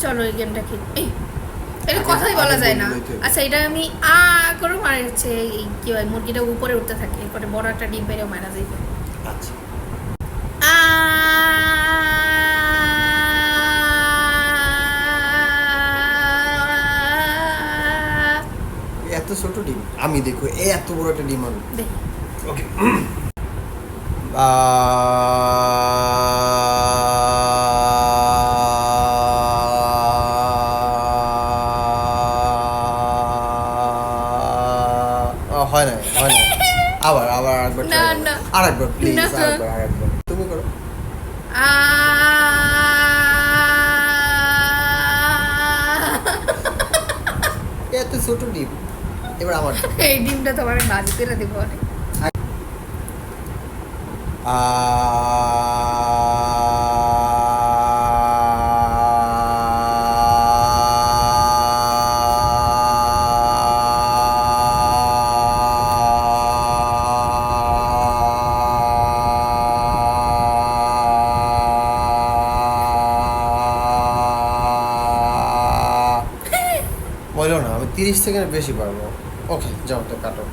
চলো এই গেমটা খেলি। এই এটা কথাই বলা যায় না। আচ্ছা এটা আমি করে মারা হচ্ছে এই কি হয়, মুরগিটা উপরে উঠতে থাকে, এরপরে বড় একটা ডিম বেরিয়ে মারা যাইবে। আচ্ছা আ এত ছোট ডিম আমি দেখো এত বড় একটা ডিম আমি দেখি ওকে হয় না হয় না আবার আবার আরেকবার না, try করো। না। আরেকবার প্লিজ না। আরেকবার তুমি করো আ এত ছোট ডিম এবার আমার turn। এই ডিমটা তোমার ভাজি করে দিব অনেক। বলো না আমি 30 সেকেন্ড বেশি পারবো ওকে যাও তো কাটো